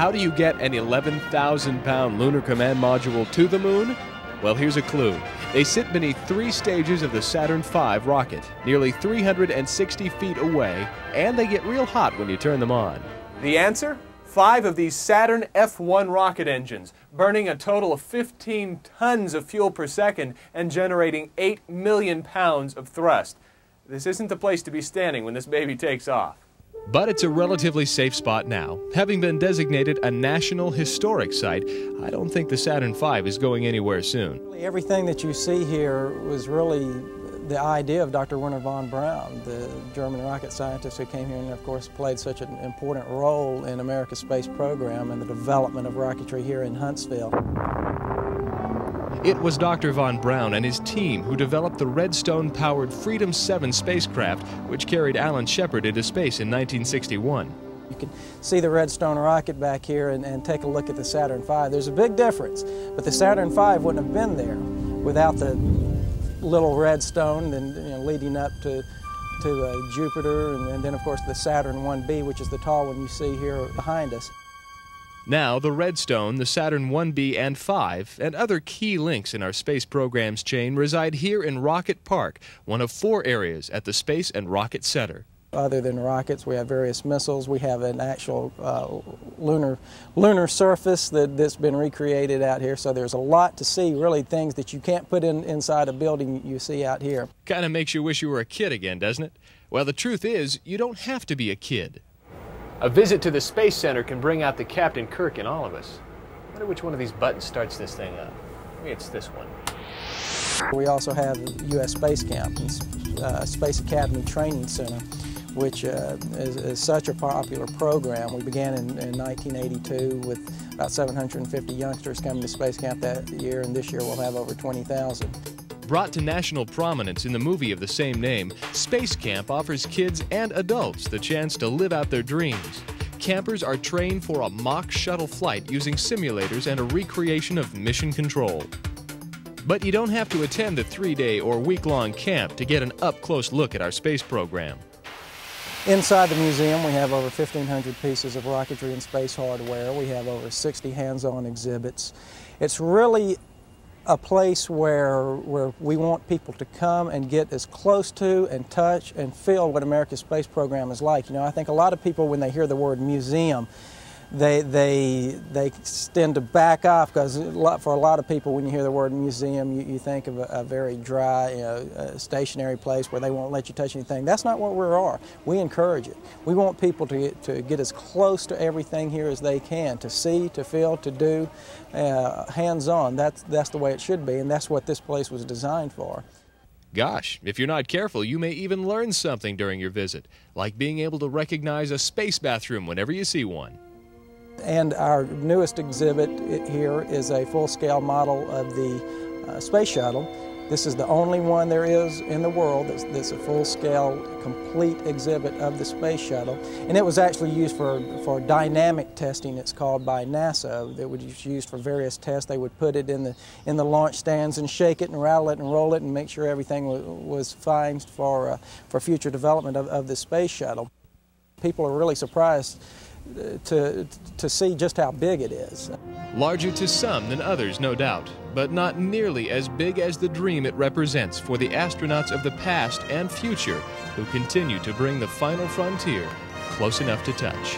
How do you get an 11,000-pound Lunar Command Module to the moon? Well, here's a clue. They sit beneath 3 stages of the Saturn V rocket, nearly 360 feet away, and they get real hot when you turn them on. The answer? 5 of these Saturn F1 rocket engines, burning a total of 15 tons of fuel per second and generating 8 million pounds of thrust. This isn't the place to be standing when this baby takes off. But it's a relatively safe spot now. Having been designated a National Historic Site, I don't think the Saturn V is going anywhere soon. Everything that you see here was really the idea of Dr. Wernher von Braun, the German rocket scientist who came here and, of course, played such an important role in America's space program and the development of rocketry here in Huntsville. It was Dr. von Braun and his team who developed the Redstone-powered Freedom 7 spacecraft, which carried Alan Shepard into space in 1961. You can see the Redstone rocket back here and take a look at the Saturn V. There's a big difference, but the Saturn V wouldn't have been there without the little Redstone, then leading up to Jupiter, and then of course the Saturn 1B, which is the tall one you see here behind us. Now, the Redstone, the Saturn 1B and 5, and other key links in our space program's chain reside here in Rocket Park, one of 4 areas at the Space and Rocket Center. Other than rockets, we have various missiles. We have an actual lunar surface that's been recreated out here, so there's a lot to see, really things that you can't put inside a building you see out here. Kind of makes you wish you were a kid again, doesn't it? Well, the truth is, you don't have to be a kid. A visit to the Space Center can bring out the Captain Kirk in all of us. I wonder which one of these buttons starts this thing up. Maybe it's this one. We also have U.S. Space Camp, Space Academy Training Center, which is such a popular program. We began in 1982 with about 750 youngsters coming to Space Camp that year, and this year we'll have over 20,000. Brought to national prominence in the movie of the same name, Space Camp offers kids and adults the chance to live out their dreams. Campers are trained for a mock shuttle flight using simulators and a recreation of mission control. But you don't have to attend the 3-day or week-long camp to get an up-close look at our space program. Inside the museum, we have over 1,500 pieces of rocketry and space hardware. We have over 60 hands-on exhibits. It's really a place where we want people to come and get as close to and touch and feel what America's space program is like. You know, I think a lot of people, when they hear the word museum, they tend to back off, because for a lot of people, when you hear the word museum, you think of a very dry, a stationary place where they won't let you touch anything. That's not what we are. We encourage it. We want people to get as close to everything here as they can, to see, to feel, to do, hands-on. That's the way it should be, and that's what this place was designed for. Gosh, if you're not careful, you may even learn something during your visit, like being able to recognize a space bathroom whenever you see one. And our newest exhibit here is a full-scale model of the space shuttle. This is the only one there is in the world that's a full-scale, complete exhibit of the space shuttle. And it was actually used for dynamic testing, it's called, by NASA. It was used for various tests. They would put it in the launch stands and shake it and rattle it and roll it and make sure everything was fine for future development of the space shuttle. People are really surprised to see just how big it is. Larger to some than others, no doubt, but not nearly as big as the dream it represents for the astronauts of the past and future who continue to bring the final frontier close enough to touch.